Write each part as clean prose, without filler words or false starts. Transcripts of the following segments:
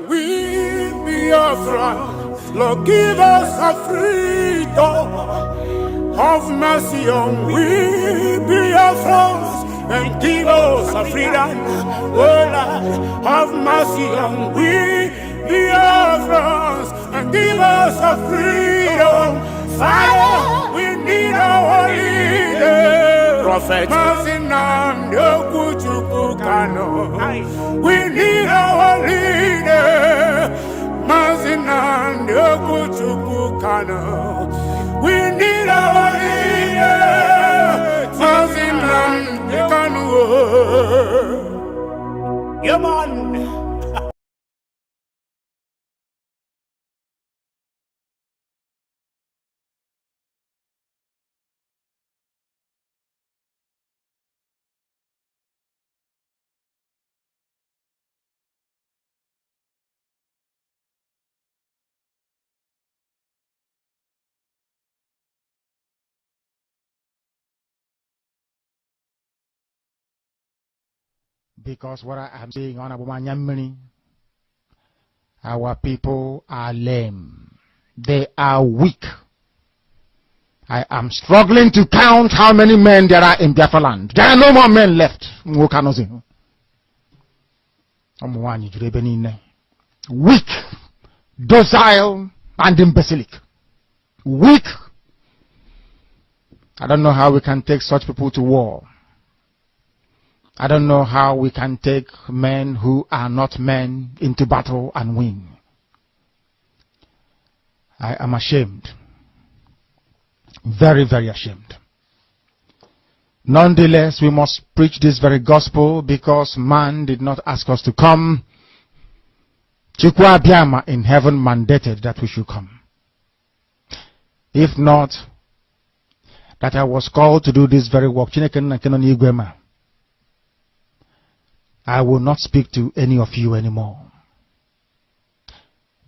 We BIAFRANS, Lord, give us a freedom. Have mercy on we BIAFRANS and give us a freedom. Oh Lord, have mercy on we BIAFRANS and give us a freedom. Father, we need our leader. Prophet, we need our leader. We need our leader. Yeah, man. Because what I am saying, Honorable Manyamini, our people are lame. They are weak. I am struggling to count how many men there are in Biafra land. There are no more men left. Weak, docile, and imbecilic. Weak. I don't know how we can take such people to war. I don't know how we can take men who are not men into battle and win. I am ashamed. Very, very ashamed. Nonetheless, we must preach this very gospel because man did not ask us to come. Chukwa Abiyama in heaven mandated that we should come. If not, that I was called to do this very work, I will not speak to any of you anymore.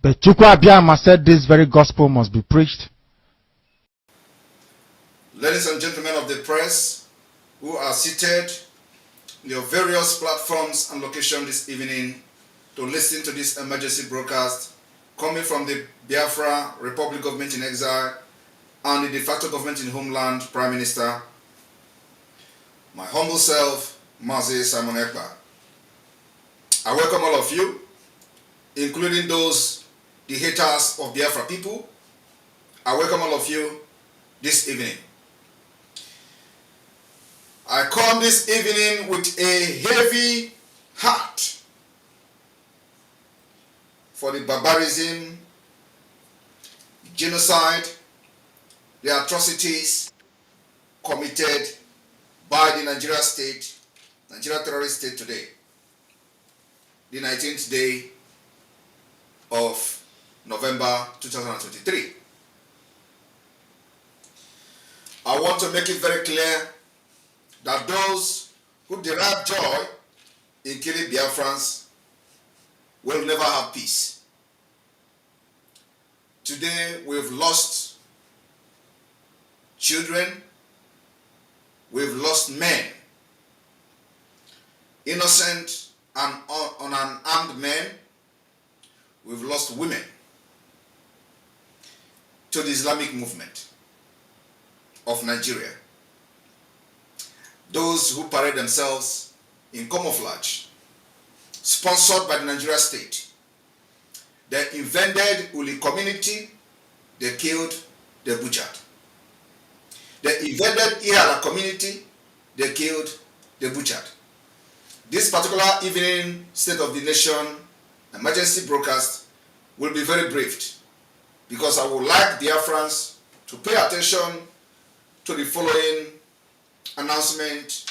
But Chukwu Abiyama said this very gospel must be preached. Ladies and gentlemen of the press who are seated in your various platforms and locations this evening to listen to this emergency broadcast coming from the Biafra Republic Government in Exile and the de facto government in Homeland Prime Minister, my humble self, Mazi Simon Ekpa. I welcome all of you, including those, the haters of Biafra people. I welcome all of you this evening. I come this evening with a heavy heart for the barbarism, genocide, the atrocities committed by the Nigeria terrorist state today. The 19th day of November 2023. I want to make it very clear that those who derive joy in killing Biafrans will never have peace. Today we've lost children, we've lost men, innocent and unarmed men, we've lost women to the Islamic movement of Nigeria. Those who parade themselves in camouflage, sponsored by the Nigeria state. They invented Uli community, they killed, they butchered. They invaded Ihara community, they killed, they butchered. This particular evening, State of the Nation emergency broadcast will be very brief, because I would like Biafrans to pay attention to the following announcement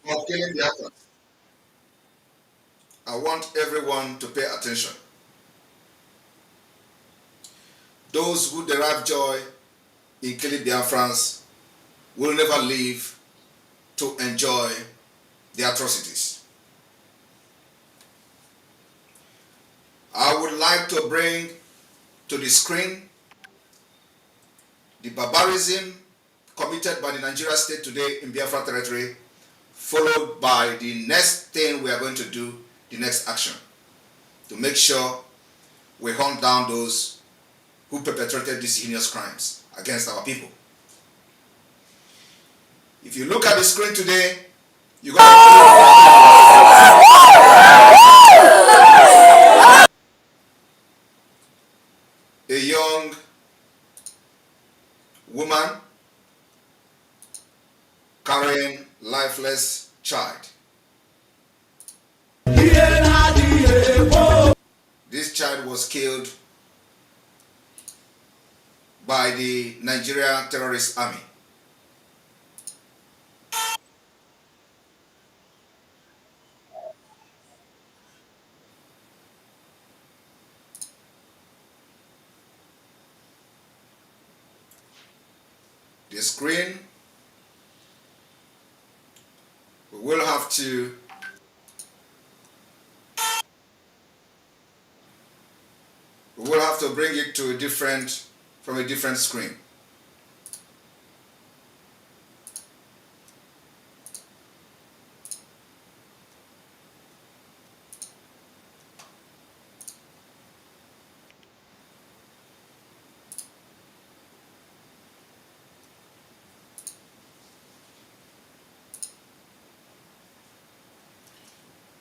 of killing Biafrans. I want everyone to pay attention. Those who derive joy in killing Biafrans will never live to enjoy the atrocities. I would like to bring to the screen the barbarism committed by the Nigeria state today in Biafra territory, followed by the next thing we are going to do, the next action, to make sure we hunt down those who perpetrated these heinous crimes against our people. If you look at the screen today, you're going to see a young woman carrying lifeless child. This child was killed by the Nigerian terrorist army. The screen, we will have to bring it to from a different screen.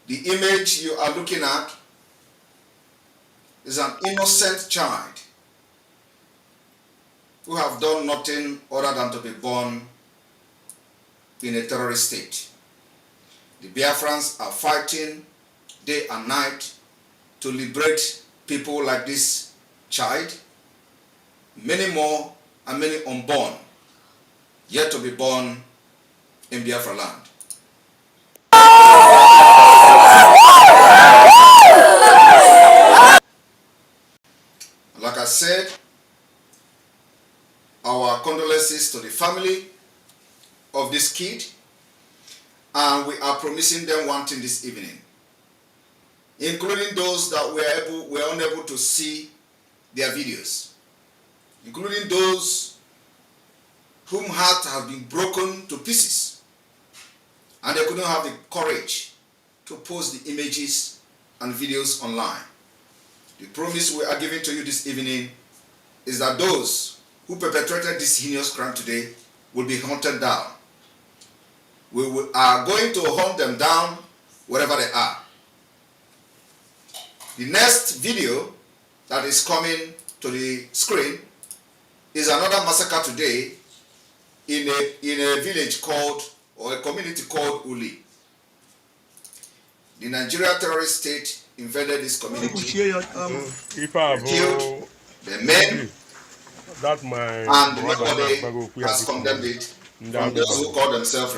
The image you are looking at is an innocent child who have done nothing other than to be born in a terrorist state. The Biafrans are fighting day and night to liberate people like this child, many more and many unborn, yet to be born in Biafra land. Like I said, our condolences to the family of this kid, and we are promising them one thing this evening, including those that were unable to see their videos, including those whom heart has been broken to pieces and they couldn't have the courage to post the images and videos online. The promise we are giving to you this evening is that those who perpetrated this heinous crime today will be hunted down. We are going to hunt them down wherever they are. The next video that is coming to the screen is another massacre today in a village called, or a community called Uli. The Nigeria terrorist state invaded this community, killed the men, and nobody has condemned it from those who call themselves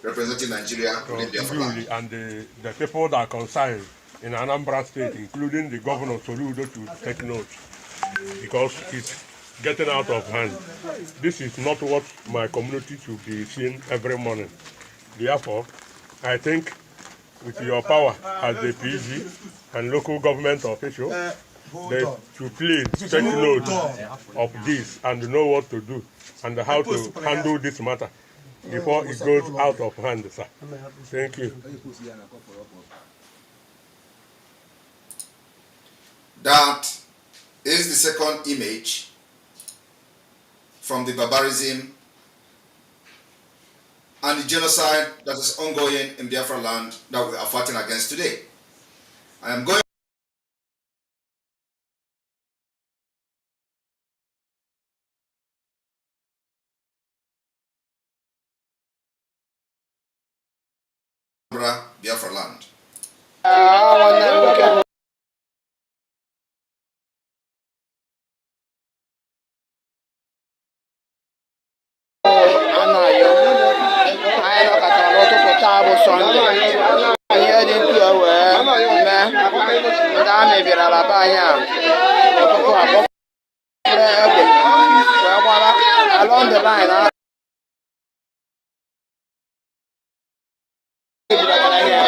representing Nigeria within Biafra. And the people that are concerned in Anambra State, including the governor Soludo, to take note, because it's getting out of hand. This is not what my community should be seeing every morning. Therefore, I think with your power as the PG and local government official, they should please take note of this and know what to do and how to handle this matter before it goes out of hand, sir. Thank you. That is the second image from the barbarism and the genocide that is ongoing in Biafra land that we are fighting against today. I am going Along the line,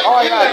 oh yeah,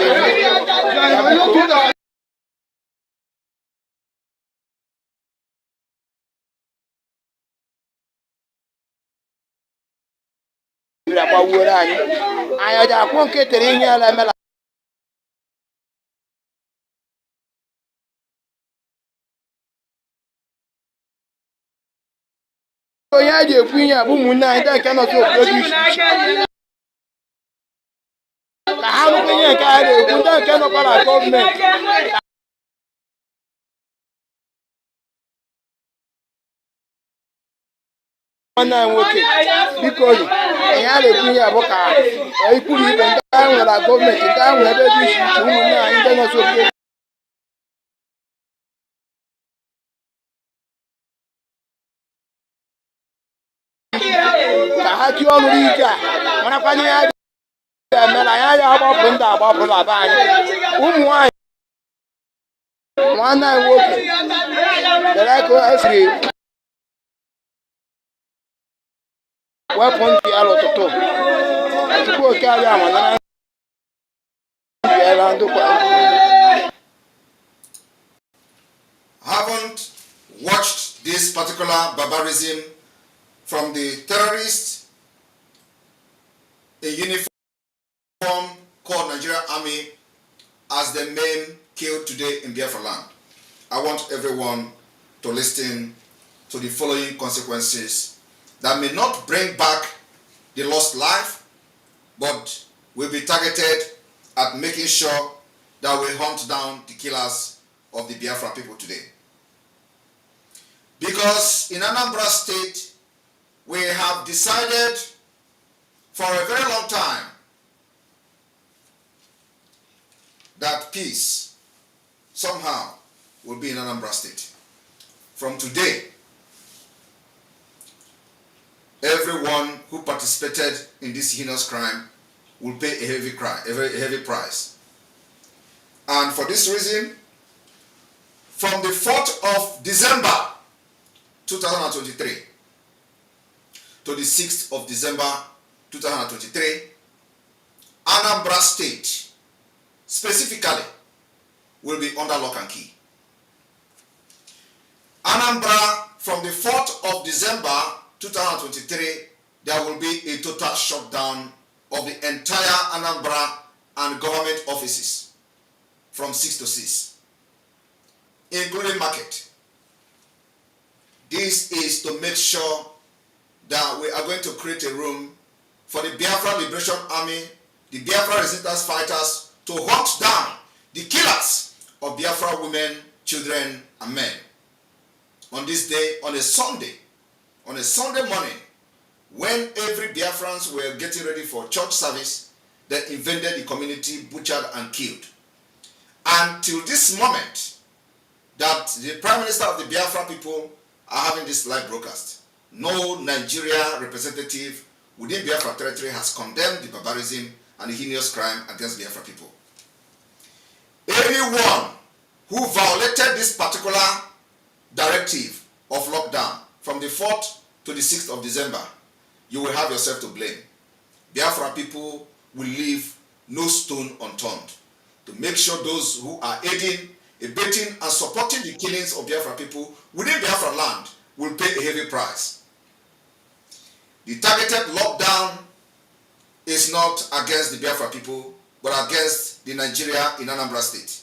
Haven't watched this particular barbarism from the terrorists in uniform called Nigerian Army as the men killed today in Biafra land. I want everyone to listen to the following consequences that may not bring back the lost life, but will be targeted at making sure that we hunt down the killers of the Biafra people today. Because in Anambra State, we have decided for a very long time that peace somehow will be in Anambra State. From today, everyone who participated in this heinous crime will pay a heavy price. And for this reason, from the 4th of December 2023 to the 6th of December 2023, Anambra State specifically will be under lock and key. Anambra, from the 4th of December 2023, there will be a total shutdown of the entire Anambra and government offices from 6 to 6, including market. This is to make sure that we are going to create a room for the Biafra Liberation Army, the Biafra resistance fighters, to hunt down the killers of Biafra women, children, and men. On this day, on a Sunday morning, when every Biafrans were getting ready for church service, they invaded the community, butchered and killed. Until this moment, that the Prime Minister of the Biafra people are having this live broadcast, no Nigeria representative within Biafra territory has condemned the barbarism and the heinous crime against Biafra people. Anyone who violated this particular directive of lockdown from the 4th to the 6th of December, you will have yourself to blame. Biafra people will leave no stone unturned to make sure those who are aiding, abetting, and supporting the killings of Biafra people within Biafra land will pay a heavy price. The targeted lockdown is not against the Biafra people, but against the Nigeria in Anambra State.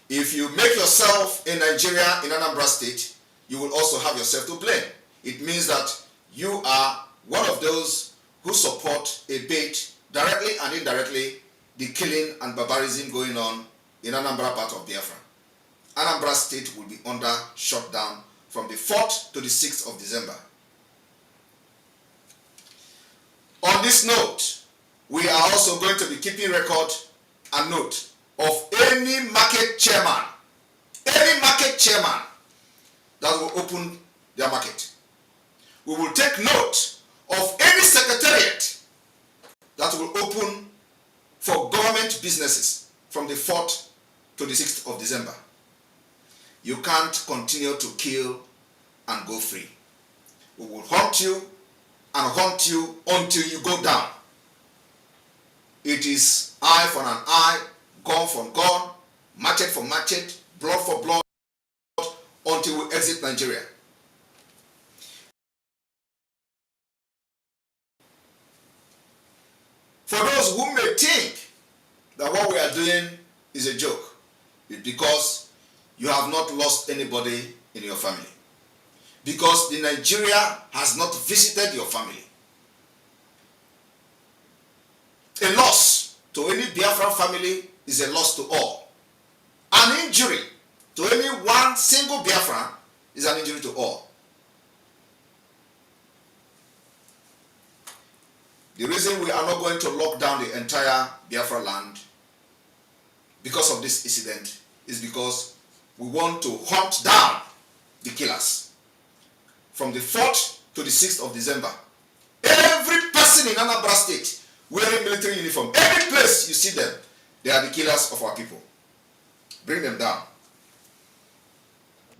If you make yourself a Nigeria in Anambra State, you will also have yourself to blame. It means that you are one of those who support, abet, directly and indirectly, the killing and barbarism going on in Anambra part of Biafra. Anambra State will be under shutdown from the 4th to the 6th of December. On this note, we are also going to be keeping record a note of any market chairman that will open their market. We will take note of any secretariat that will open for government businesses from the 4th to the 6th of December. You can't continue to kill and go free. We will hunt you and hunt you until you go down. It is eye for an eye, gun for gun, machete for machete, blood for blood, until we exit Nigeria. For those who may think that what we are doing is a joke, it's because you have not lost anybody in your family. Because the Nigeria has not visited your family. A loss to any Biafran family is a loss to all. An injury to any one single Biafran is an injury to all. The reason we are not going to lock down the entire Biafra land because of this incident is because we want to hunt down the killers. From the 4th to the 6th of December, every person in Anambra State wearing military uniform, every place you see them, they are the killers of our people. Bring them down.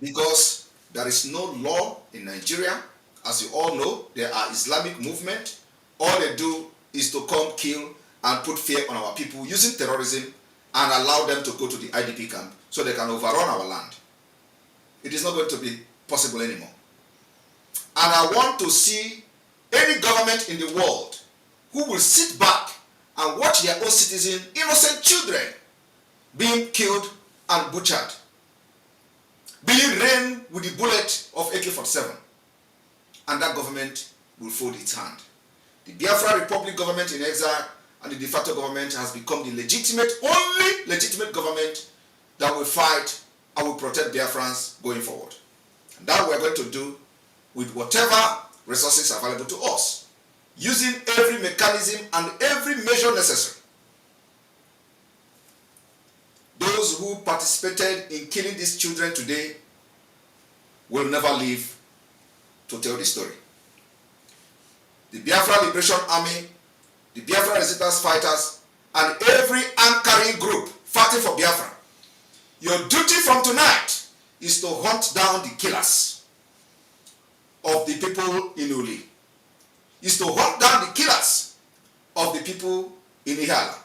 Because there is no law in Nigeria. As you all know, there are Islamic movement. All they do is to come kill and put fear on our people using terrorism and allow them to go to the IDP camp so they can overrun our land. It is not going to be possible anymore. And I want to see any government in the world who will sit back and watch their own citizens, innocent children, being killed and butchered, being rained with the bullet of AK-47. And that government will fold its hand. The Biafra Republic government in exile and the de facto government has become the only legitimate government that will fight and will protect Biafrans going forward. And that we're going to do with whatever resources are available to us, using every mechanism and every measure necessary. Those who participated in killing these children today will never live to tell the story. The Biafra Liberation Army, the Biafra Resistance Fighters, and every anchoring group fighting for Biafra, your duty from tonight is to hunt down the killers of the people in Uli, is to hunt down the killers of the people in Ihala.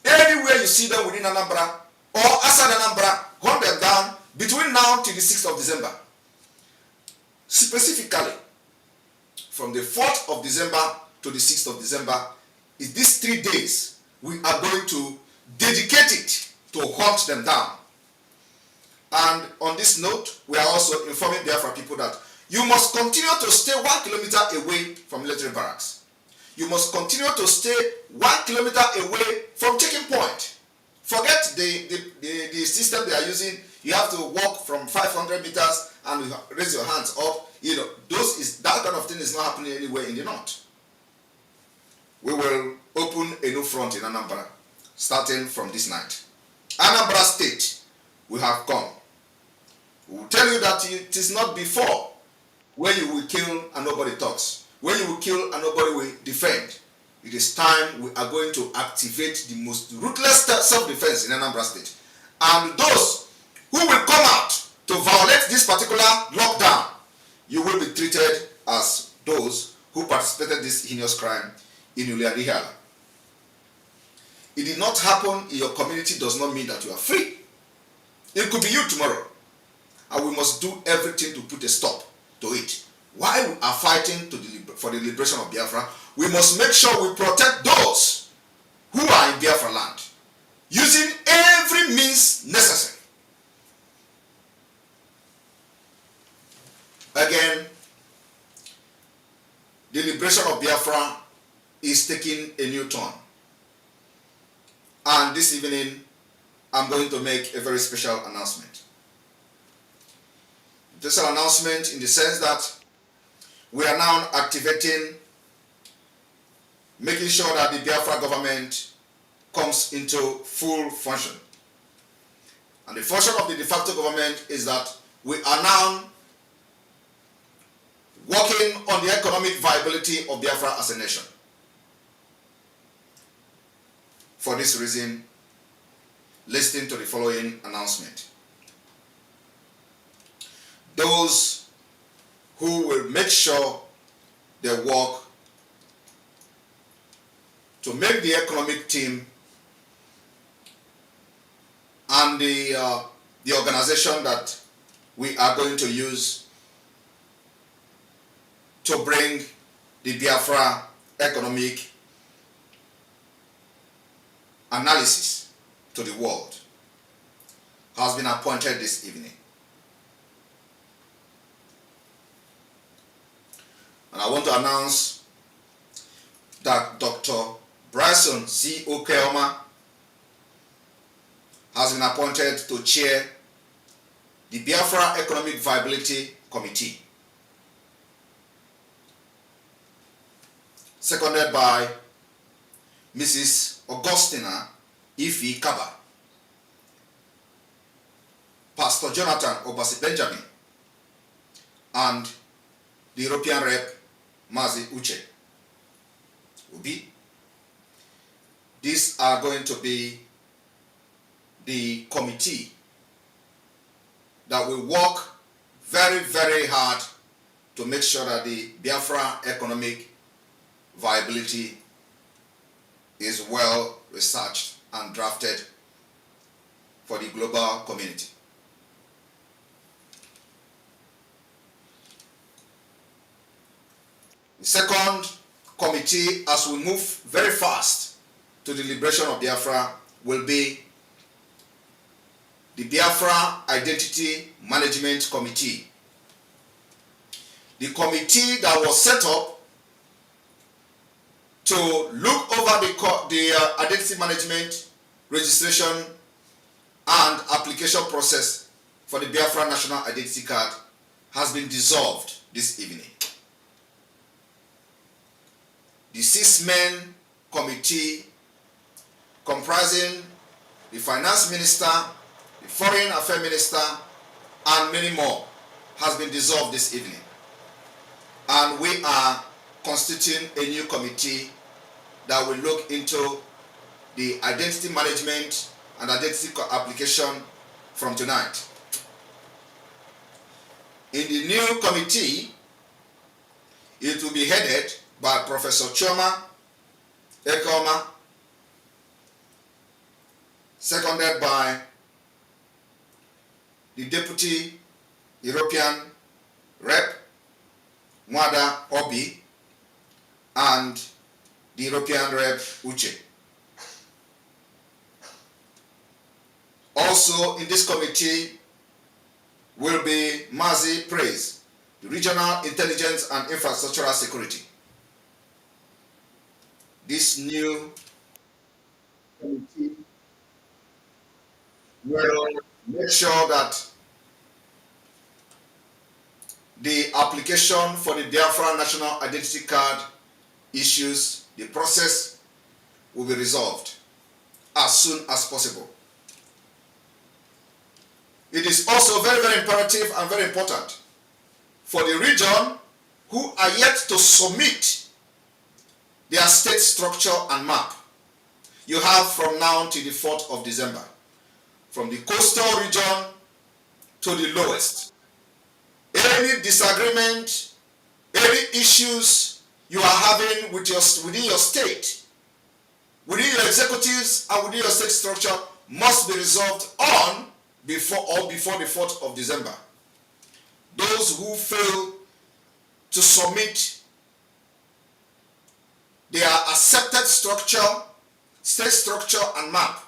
Anywhere you see them within Anambra or outside Anambra, hunt them down between now till the 6th of December. Specifically, from the 4th of December to the 6th of December, is these 3 days we are going to dedicate it to hunt them down. And on this note, we are also informing Biafra people that you must continue to stay 1 kilometer away from military barracks. You must continue to stay 1 kilometer away from checking point. Forget the system they are using. You have to walk from 500 meters and raise your hands up. You know, that kind of thing is not happening anywhere in the north. We will open a new front in Anambra, starting from this night. Anambra State, we have come. We will tell you that it is not before when you will kill and nobody talks, when you will kill and nobody will defend. It is time we are going to activate the most ruthless self-defense in Anambra State. And those who will come out to violate this particular lockdown, you will be treated as those who participated in this heinous crime in Ulianihala. It did not happen in your community does not mean that you are free. It could be you tomorrow. And we must do everything to put a stop to it. While we are fighting for the liberation of Biafra, we must make sure we protect those who are in Biafra land, using every means necessary. Again, the liberation of Biafra is taking a new turn. And this evening, I'm going to make a very special announcement. This is an announcement in the sense that we are now activating, making sure that the Biafra government comes into full function. And the function of the de facto government is that we are now working on the economic viability of Biafra as a nation. For this reason, listen to the following announcement. Those who will make sure they work to make the economic team and the organization that we are going to use to bring the Biafra economic analysis to the world has been appointed this evening. And I want to announce that Dr. Bryson C. Okeoma has been appointed to chair the Biafra Economic Viability Committee, seconded by Mrs. Augustina Ifi Kaba, Pastor Jonathan Obasi Benjamin, and the European Rep Mazi Uche Ubi. These are going to be the committee that will work very, very hard to make sure that the Biafra economic viability is well researched and drafted for the global community. The second committee, as we move very fast to the liberation of Biafra, will be the Biafra Identity Management Committee. The committee that was set up to look over the identity management, registration, and application process for the Biafra National Identity Card has been dissolved this evening. The 6-man committee comprising the Finance Minister, the Foreign Affairs Minister, and many more has been dissolved this evening. And we are constituting a new committee that will look into the identity management and identity application from tonight. In the new committee, it will be headed by Professor Choma Ekoma, seconded by the Deputy European Rep Mwada Obi and the European Rep Uche. Also in this committee will be Mazi Praise, the Regional Intelligence and Infrastructural Security. This new committee will make sure that the application for the Biafra National Identity Card issues, the process will be resolved as soon as possible. It is also very, very imperative and very important for the region who are yet to submit their state structure and map. You have from now till the 4th of December, from the coastal region to the lowest. Any disagreement, any issues you are having with within your state, within your executives and within your state structure must be resolved before the 4th of December. Those who fail to submit their accepted structure, state structure and map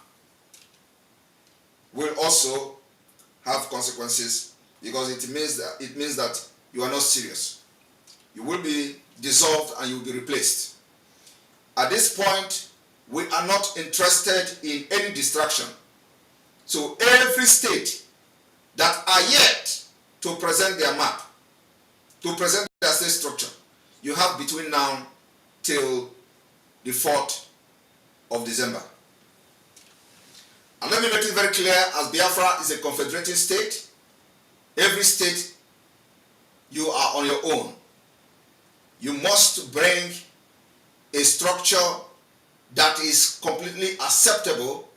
will also have consequences, because it means that you are not serious. You will be dissolved and you will be replaced. At this point, we are not interested in any distraction. So every state that are yet to present their map, to present their state structure, you have between now till the 4th of December And let me make it very clear, as Biafra is a confederating state, every state, you are on your own. You must bring a structure that is completely acceptable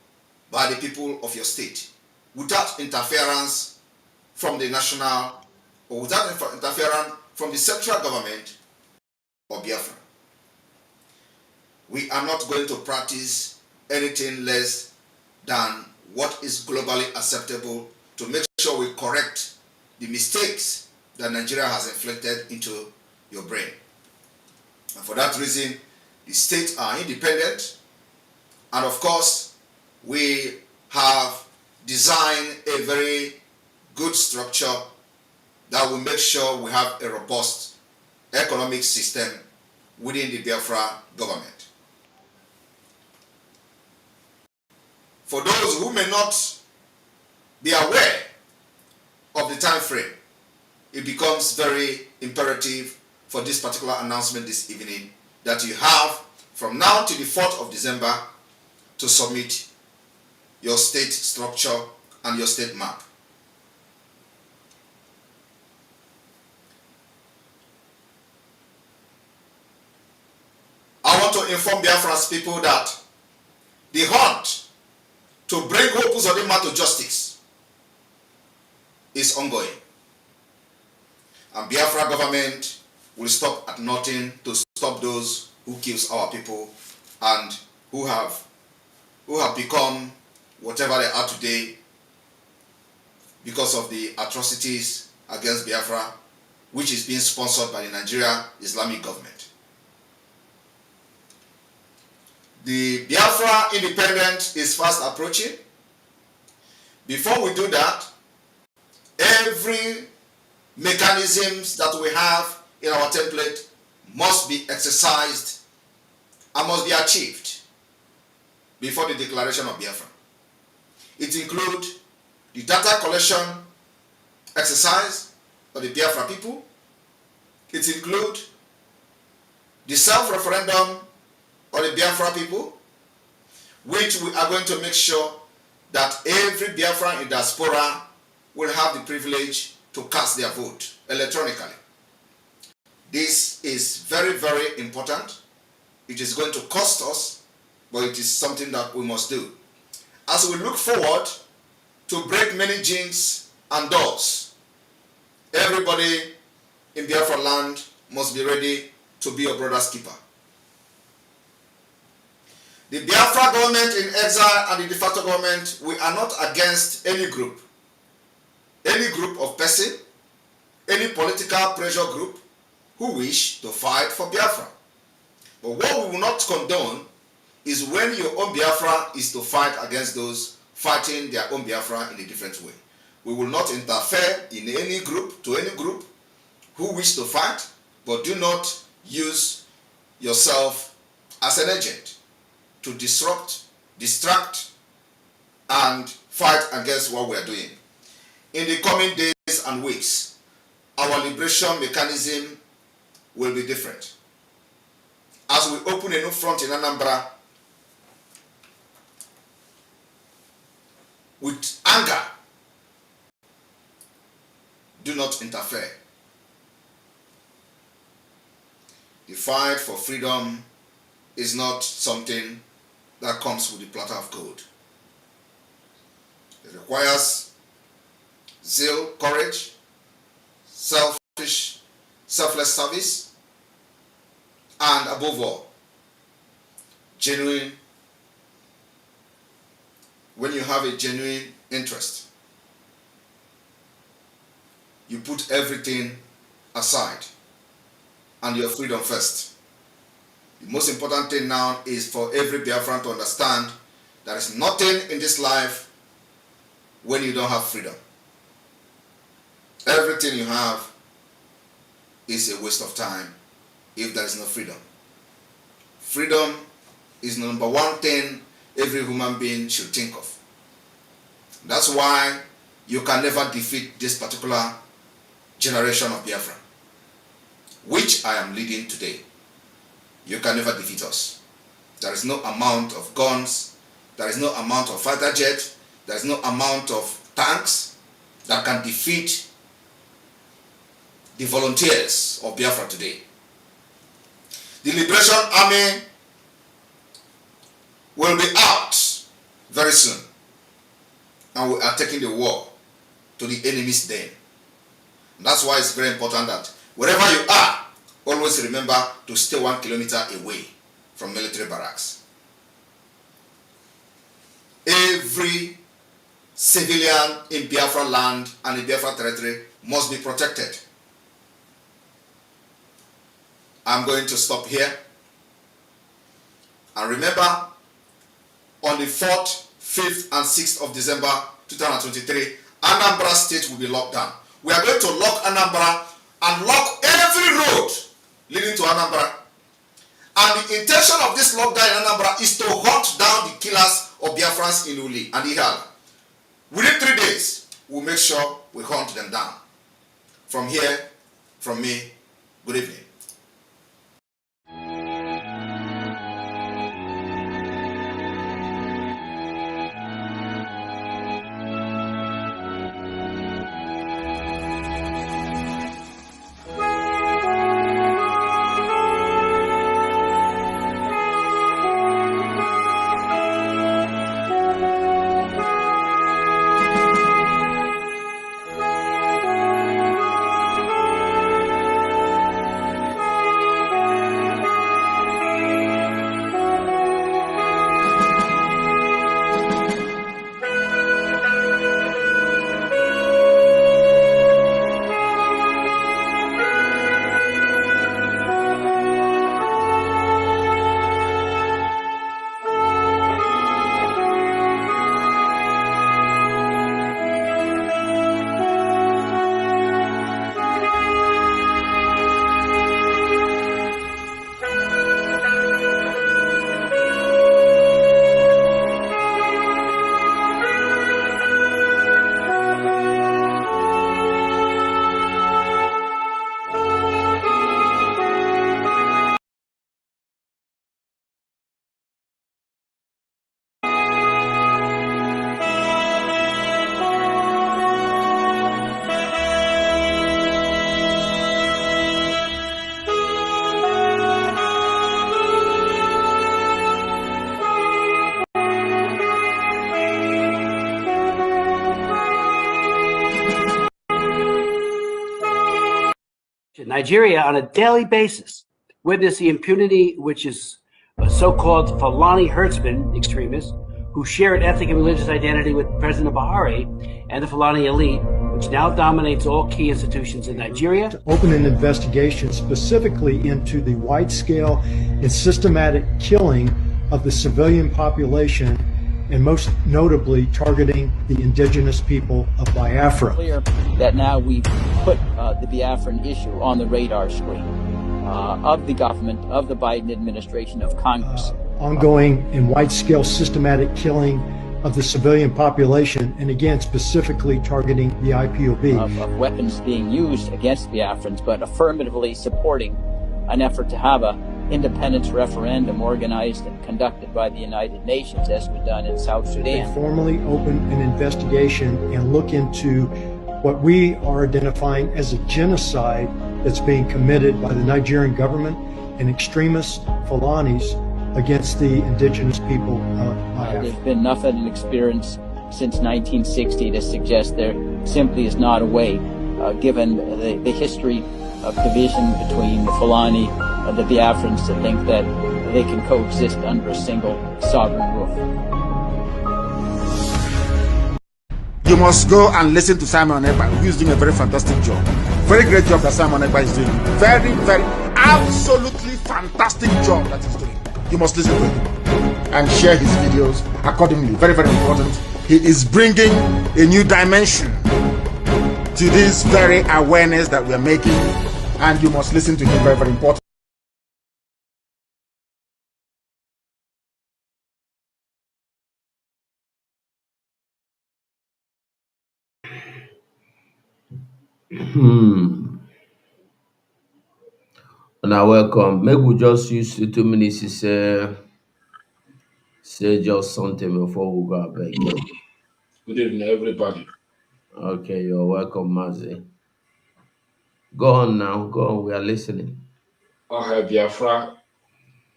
by the people of your state, without interference from the national, or without interference from the central government of Biafra. We are not going to practice anything less than what is globally acceptable to make sure we correct the mistakes that Nigeria has inflicted into your brain. And for that reason, the states are independent, and of course, we have designed a very good structure that will make sure we have a robust economic system within the Biafra government. For those who may not be aware of the time frame, it becomes very imperative for this particular announcement this evening that you have from now to the 4th of December to submit your state structure and your state map. I want to inform Biafran's people that the hunt to bring Hope Uzodimma to justice is ongoing. And Biafra government will stop at nothing to stop those who kills our people and who have become whatever they are today because of the atrocities against Biafra, which is being sponsored by the Nigeria Islamic government. The Biafra independence is fast approaching. Before we do that, every mechanisms that we have in our template must be exercised and must be achieved before the declaration of Biafra. It includes the data collection exercise of the Biafra people. It includes the self-referendum of the Biafra people, which we are going to make sure that every Biafran in diaspora will have the privilege to cast their vote electronically. This is very, very important. It is going to cost us, but it is something that we must do. As we look forward to break many jinx and doors, everybody in Biafra land must be ready to be your brother's keeper. The Biafra government in exile and the de facto government, we are not against any group of person, any political pressure group who wish to fight for Biafra. But what we will not condone is when your own Biafra is to fight against those fighting their own Biafra in a different way. We will not interfere in any group, to any group who wish to fight, but do not use yourself as an agent to disrupt, distract, and fight against what we are doing. In the coming days and weeks, our liberation mechanism will be different. As we open a new front in Anambra, with anger, do not interfere. The fight for freedom is not something that comes with a platter of gold. It requires zeal, courage, selfless service, and above all, genuine. When you have a genuine interest, you put everything aside and your freedom first. The most important thing now is for every Biafran to understand there is nothing in this life when you don't have freedom. Everything you have is a waste of time if there is no freedom. Freedom is the number one thing every human being should think of. That's why you can never defeat this particular generation of Biafra, which I am leading today. You can never defeat us. There is no amount of guns, there is no amount of fighter jet, There's no amount of tanks that can defeat the volunteers of Biafra today. The Liberation Army will be out very soon, and we are taking the war to the enemy's den. That's why it's very important that wherever you are, always remember to stay 1 kilometer away from military barracks. Every civilian in Biafra land and in Biafra territory must be protected. I'm going to stop here. And remember, on the 4th, 5th, and 6th of December 2023, Anambra State will be locked down. We are going to lock Anambra and lock every road leading to Anambra. And the intention of this lockdown in Anambra is to hunt down the killers of Biafrans in Uli and Ihal. Within 3 days, we'll make sure we hunt them down. From here, from me, good evening. Nigeria, on a daily basis, witness the impunity which is so-called Fulani herdsmen extremists who share an ethnic and religious identity with President Buhari and the Fulani elite, which now dominates all key institutions in Nigeria. To open an investigation specifically into the wide-scale and systematic killing of the civilian population, and most notably targeting the indigenous people of Biafra. Clear that now we've put the Biafran issue on the radar screen of the government, of the Biden administration, of Congress. Ongoing and wide-scale systematic killing of the civilian population, and again specifically targeting the IPOB. Of weapons being used against Biafrans, but affirmatively supporting an effort to have a independence referendum organized and conducted by the United Nations, as we've done in South Sudan. They formally open an investigation and look into what we are identifying as a genocide that's being committed by the Nigerian government and extremist Fulanis against the indigenous people of Biafra. There's been enough of an experience since 1960 to suggest there simply is not a way, given the history of division between the Fulani and the Biafrans, to think that they can coexist under a single sovereign roof. You must go and listen to Simon Ekpa, who is doing a very fantastic job. Very great job that Simon Ekpa is doing. Very, very, absolutely fantastic job that he's doing. You must listen to him and share his videos accordingly. Very, very important. He is bringing a new dimension to this very awareness that we are making, and you must listen to him. Very, very important. Now welcome. Maybe we just use 2 minutes to say just something before we go back. Good evening, everybody. Okay, you're welcome, Mazi. Go on now. Go on. We are listening. All hail Biafra,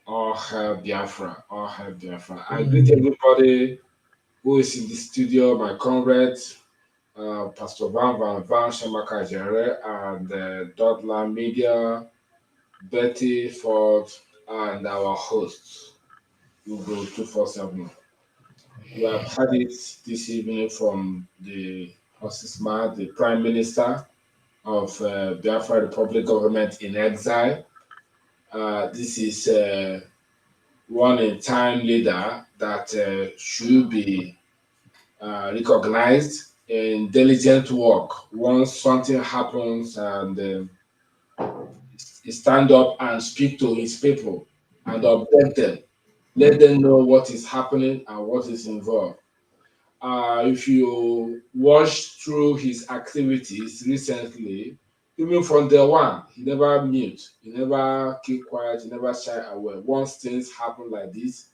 all hail Biafra, all hail Biafra. I greet everybody who is in the studio, my comrades, Pastor Van Shamaka Jere, and Dotland Media, Betty Ford, and our hosts, Google 247. We have had it this evening from the Osisma, the Prime Minister of Biafra Republic Government in exile. This is one in time leader that should be recognized in diligent work. Once something happens and he stand up and speak to his people and update them, let them know what is happening and what is involved. If you watch through his activities recently, even from day one, he never mute, he never keep quiet, he never shy away. Once things happen like this,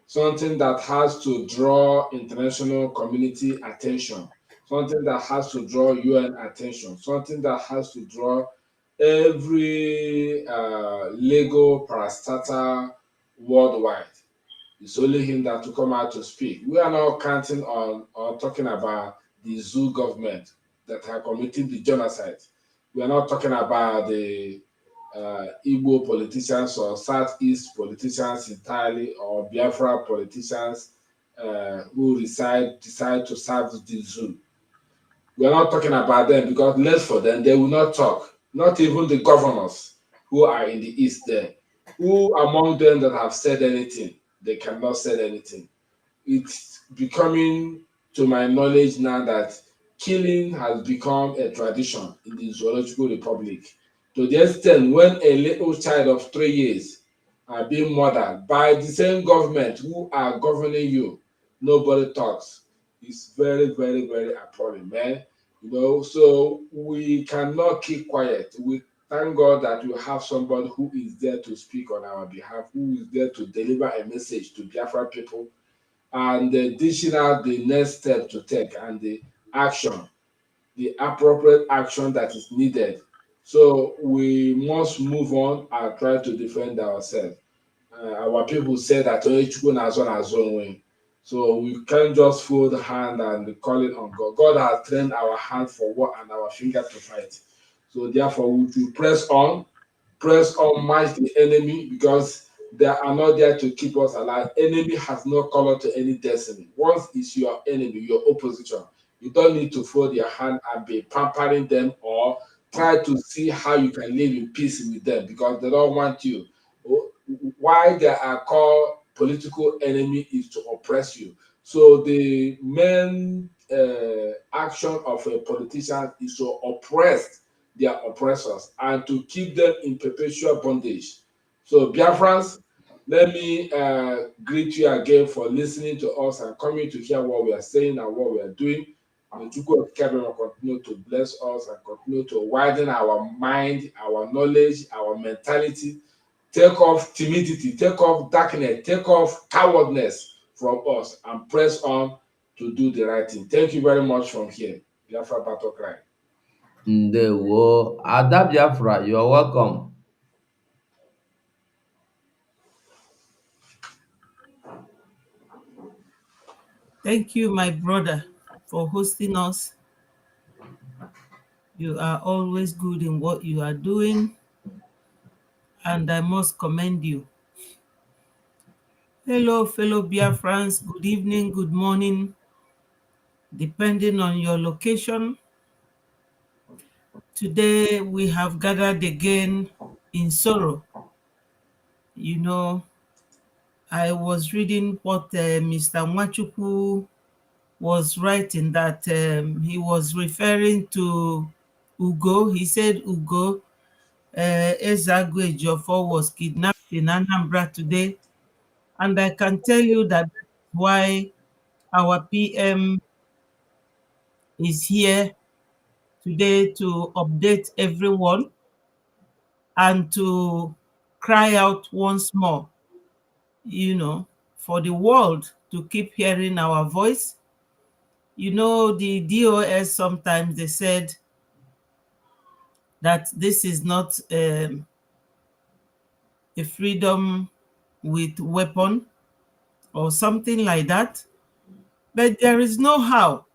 something that has to draw international community attention, something that has to draw UN attention, something that has to draw every legal parastatal worldwide. It's only him that to come out to speak. We are not counting on or talking about the zoo government that are committing the genocide. We are not talking about the Igbo politicians or Southeast politicians entirely or Biafra politicians who decide to serve the zoo. We are not talking about them because less for them, they will not talk. Not even the governors who are in the east there. Who among them that have said anything? They cannot say anything. It's becoming, to my knowledge now, that killing has become a tradition in the Zoological Republic. To the extent when a little child of 3 years are being murdered by the same government who are governing you, nobody talks. It's very, very, very appalling, man. So we cannot keep quiet. We thank God that we have somebody who is there to speak on our behalf, who is there to deliver a message to Biafra people and dishing out the next step to take and the action, the appropriate action that is needed. So we must move on and try to defend ourselves. Our people say that so we can't just fold the hand and call it on God. God has trained our hand for war and our finger to fight. So therefore, we should press on, match the enemy because they are not there to keep us alive. Enemy has no color to any destiny. Once it's your enemy, your opposition, you don't need to fold your hand and be pampering them or try to see how you can live in peace with them because they don't want you. Why they are called political enemy is to oppress you. So the main action of a politician is to oppress their oppressors and to keep them in perpetual bondage. So Biafrans, let me greet you again for listening to us and coming to hear what we are saying and what we are doing. May Chukwu continue to bless us and continue to widen our mind, our knowledge, our mentality. Take off timidity, take off darkness, take off cowardness from us and press on to do the right thing. Thank you very much from here. Biafra Battle Cry. Ndewo. Ada Biafra, you're welcome. Thank you, my brother, for hosting us. You are always good in what you are doing, and I must commend you. Hello, fellow Biafrans. Good evening, good morning, depending on your location. Today, we have gathered again in sorrow. You know, I was reading what Mr. Nwachukwu was writing that he was referring to Ugo. He said Ugo Ezagwe Ejiofor was kidnapped in Anambra today. And I can tell you that that's why our PM is here today to update everyone and to cry out once more, for the world to keep hearing our voice You know, the DOS sometimes they said that this is not a freedom with weapon or something like that. But there is no how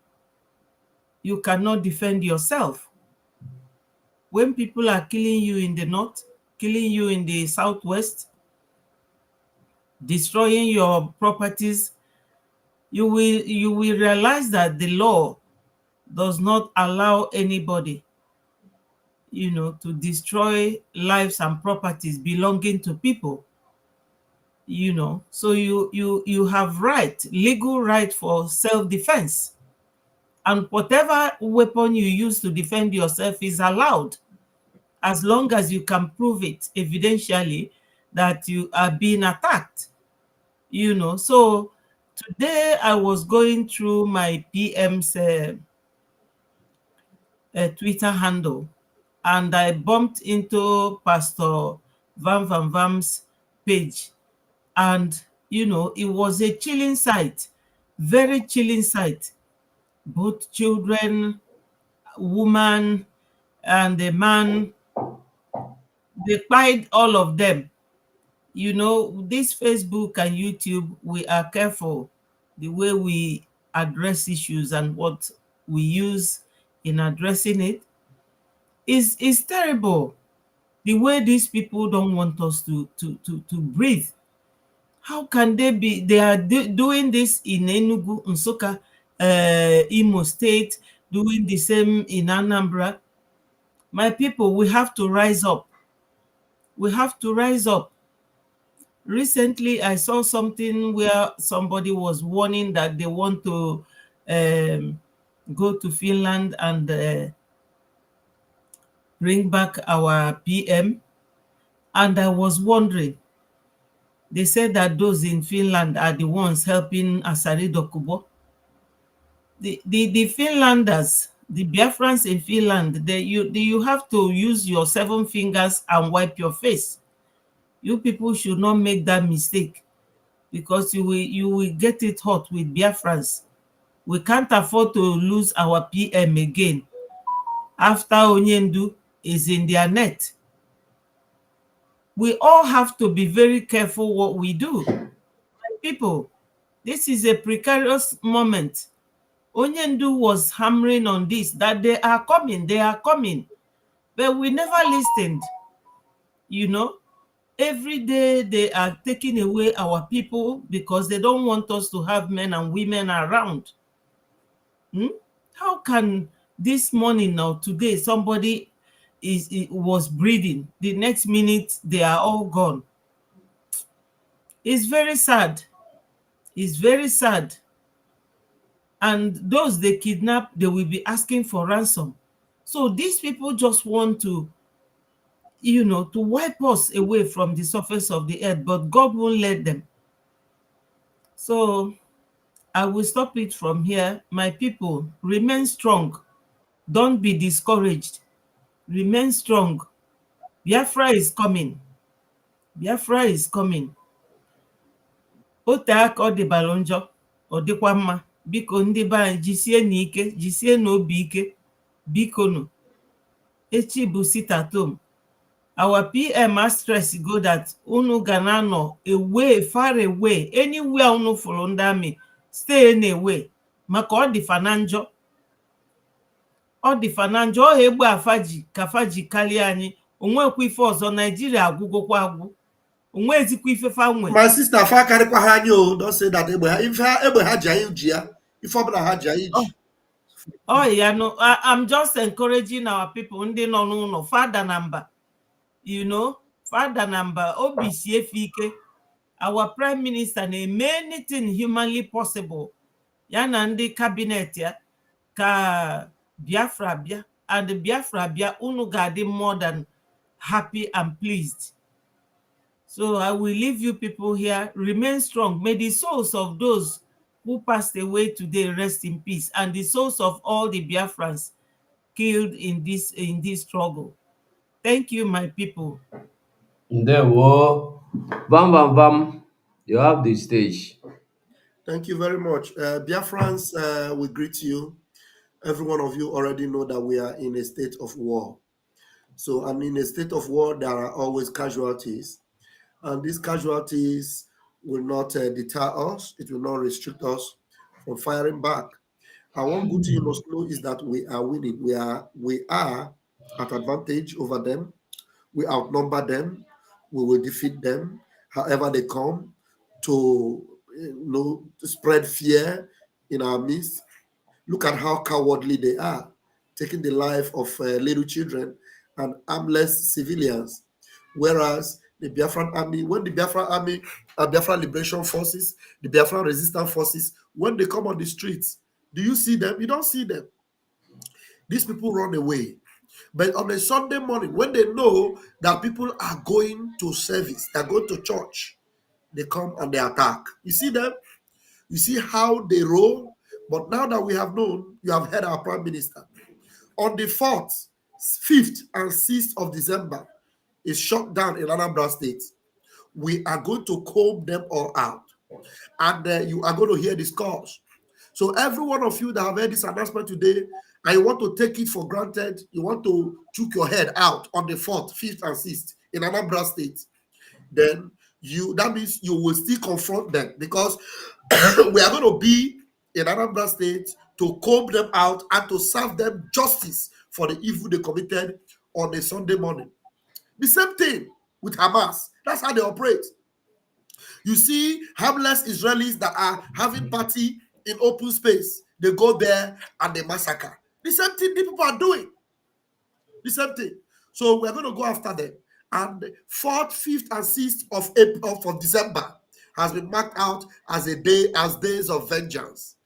you cannot defend yourself. When people are killing you in the north, killing you in the southwest, destroying your properties, you will realize that the law does not allow anybody, to destroy lives and properties belonging to people. So you have legal right for self-defense, and whatever weapon you use to defend yourself is allowed, as long as you can prove it evidentially that you are being attacked. So today I was going through my PM's Twitter handle, and I bumped into Pastor Van Vam's page. And, it was a chilling sight, very chilling sight. Both children, woman, and a man, they cried, all of them. This Facebook and YouTube, we are careful the way we address issues, and what we use in addressing it is terrible. The way these people don't want us to breathe. How can they are doing this in Enugu, Nsukka, Imo State, doing the same in Anambra? My people, we have to rise up. We have to rise up. Recently, I saw something where somebody was warning that they want to go to Finland and bring back our PM. And I was wondering, they said that those in Finland are the ones helping Asari Dokubo. The Finlanders, the Biafrans in Finland, you have to use your 7 fingers and wipe your face. You people should not make that mistake, because you will get it hot with Biafrans. We can't afford to lose our PM again after Onyendu is in their net. We all have to be very careful what we do. People, this is a precarious moment. Onyendu was hammering on this, that they are coming. But we never listened. Every day they are taking away our people because they don't want us to have men and women around. How can this morning or today somebody was breathing, the next minute they are all gone? It's very sad. It's very sad. And those they kidnap, they will be asking for ransom. So these people just want to wipe us away from the surface of the earth, but God won't let them. So I will stop it from here. My people, remain strong. Don't be discouraged. Remain strong. Biafra is coming. Biafra is coming. Ote aka ọ dịbara njọ, ọ dịkwa mma. Biko ndị be anyị, jisie n'ike, jisie n'obi ike. Biko nụ. Echi bụ sit at home. Our PM has stress go that unu gana no away, far away, anywhere unu fụrụ ndị amị, stay in away. Maka ọ dị fananjọ. Ọ dị fananjọ, ọ egbe afaji, kafaji karịa anyị. Onwekwa ife ọzọ, Nigeria agwụgokwa agwụ. Onwezikwa ife fanwe. My sister, fa karịkwa ha anyị o, don't say that egbe ha ji anyị ji ya. Ife ọbụla ha ji anyị ji. Oh yeah, no, I'm just encouraging our people, ndị nọ n'ụlọ, Father number. Father number, OBCFike, our Prime Minister, na-eme anything humanly possible. Ya na ndị cabinet ya, ka Biafra bịa, and the Biafra bịa, unu ga-adị more than happy and pleased. So I will leave you people here. Remain strong. May the souls of those who passed away today rest in peace, and the souls of all the Biafrans killed in this struggle. Thank you, my people. Ndewo. Bam, bam, bam. You have the stage. Thank you very much. Biafrans, we greet you. Every one of you already know that we are in a state of war. So, and in a state of war, there are always casualties. And these casualties will not deter us. It will not restrict us from firing back. And one good thing you must know is that we are winning. We are at advantage over them. We outnumber them. We will defeat them, however they come, to to spread fear in our midst. Look at how cowardly they are, taking the life of little children and armless civilians. Whereas the Biafran army, when the Biafran army, Biafran Liberation Forces, the Biafran Resistance Forces, when they come on the streets, do you see them? You don't see them. These people run away. But on a Sunday morning, when they know that people are going to service, they're going to church, they come and they attack. You see them? You see how they roll? But now that we have known, you have heard our Prime Minister. On the 4th, 5th, and 6th of December is shut down in Anambra State. We are going to comb them all out. And you are going to hear the scores. So every one of you that have heard this announcement today, and you want to take it for granted, you want to choke your head out on the 4th, 5th, and 6th in Anambra State, then that means you will still confront them, because we are going to be in Anambra State to comb them out and to serve them justice for the evil they committed on a Sunday morning. The same thing with Hamas. That's how they operate. You see harmless Israelis that are having party in open space. They go there and they massacre. The same thing the people are doing. The same thing. So we're going to go after them. And 4th, 5th, and 6th of December has been marked out as days of vengeance.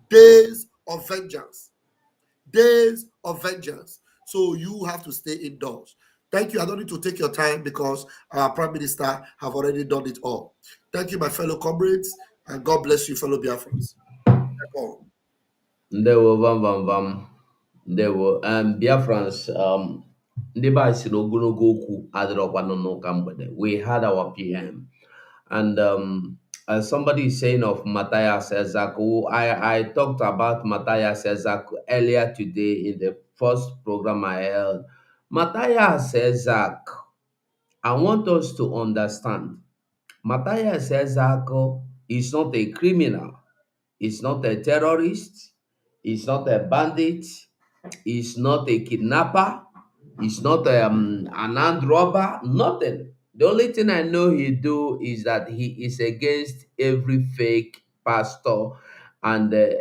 Days of vengeance. Days of vengeance. So you have to stay indoors. Thank you. I don't need to take your time because our Prime Minister have already done it all. Thank you, my fellow comrades, and God bless you, fellow Biafrans. Ndewo vam. Ndewo Biafrans, ndị be anyị si n'ogologo okwu adịrọkwanụ n'ụka mgbede. We had our PM, and as somebody is saying of Matthias Ezaku, I talked about Matthias Ezaku earlier today in the first program I held. Matthias Ezaku, I want us to understand, Matthias Ezaku is not a criminal, he's not a terrorist, he's not a bandit, he's not a kidnapper, he's not an armed robber, nothing. The only thing I know he do is that he is against every fake pastor, and he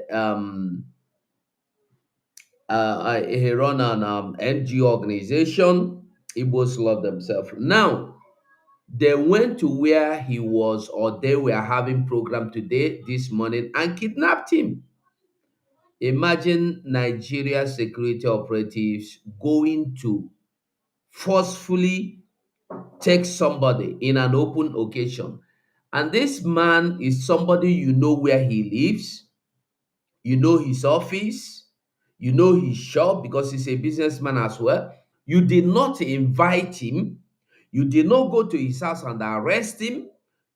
run an NGO organization. Igbos love themselves. Now, they went to where he was, or they were having program today, this morning, and kidnapped him. Imagine Nigeria security operatives going to forcefully take somebody in an open occasion. And this man is somebody, you know where he lives, you know his office, you know his shop, because he's a businessman as well. You did not invite him. You did not go to his house and arrest him.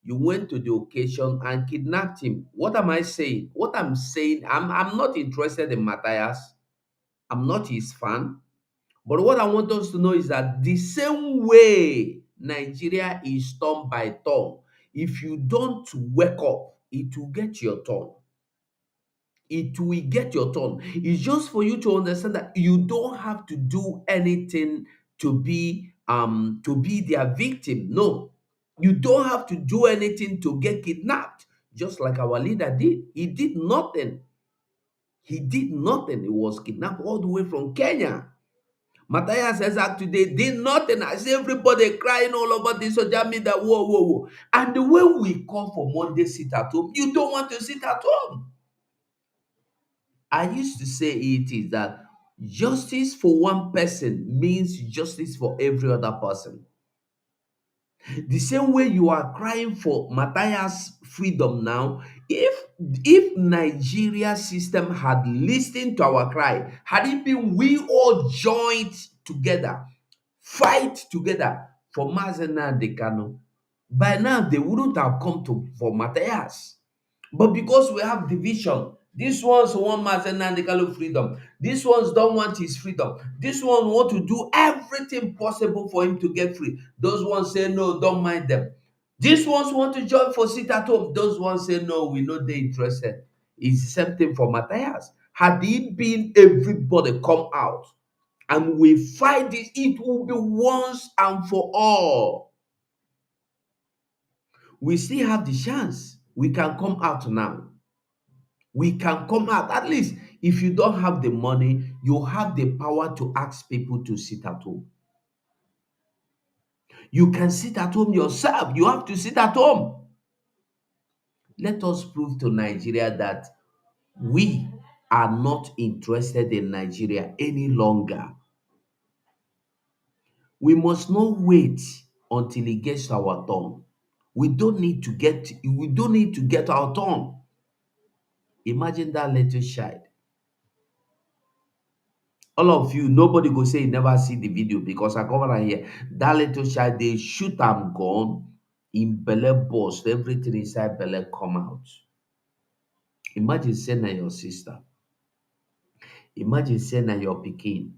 You went to the occasion and kidnapped him. What am I saying? What I'm saying, I'm not interested in Matthias. I'm not his fan. But what I want us to know is that the same way Nigeria is turn by turn, if you don't wake up, it will get your turn. It will get your turn. It's just for you to understand that you don't have to do anything to be their victim. No, you don't have to do anything to get kidnapped. Just like our leader did. He did nothing. He did nothing. He was kidnapped all the way from Kenya. Matthias says that today did nothing. I see everybody crying all over the social media. Whoa. And the way we call for Monday sit at home, you don't want to sit at home. I used to say it is that justice for one person means justice for every other person. The same way you are crying for Matthias' freedom now, if Nigeria system had listened to our cry, had it been we all joined together, fight together for Mazena Dekano, by now they wouldn't have come for Matthias. But because we have division, these ones want Mazen Nandekalo freedom. These ones don't want his freedom. This one want to do everything possible for him to get free. Those ones say no, don't mind them. These ones want to join for sit at home. Those ones say no, we know they're interested. It's the same thing for Matthias. Had it been everybody come out and we fight this, it will be once and for all. We still have the chance. We can come out now. We can come out. At least if you don't have the money, you have the power to ask people to sit at home. You can sit at home yourself. You have to sit at home. Let us prove to Nigeria that we are not interested in Nigeria any longer. We must not wait until it gets our turn. We don't need to get our turn. Imagine that little child. All of you, nobody go say you never see the video because I cover here. That little child, they shoot am gun in belle burst, everything inside belle come out. Imagine saying na your sister. Imagine saying na your pikin.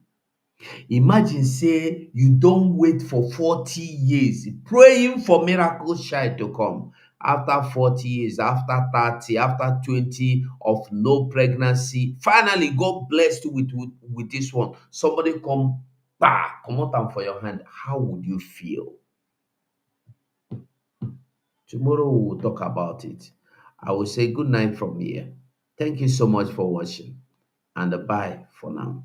Imagine say you don't wait for 40 years praying for miracle child to come. After 40 years, after 30, after 20 of no pregnancy, finally God blessed you with this one. Somebody come out for your hand. How would you feel? Tomorrow we will talk about it. I will say good night from here. Thank you so much for watching and bye for now.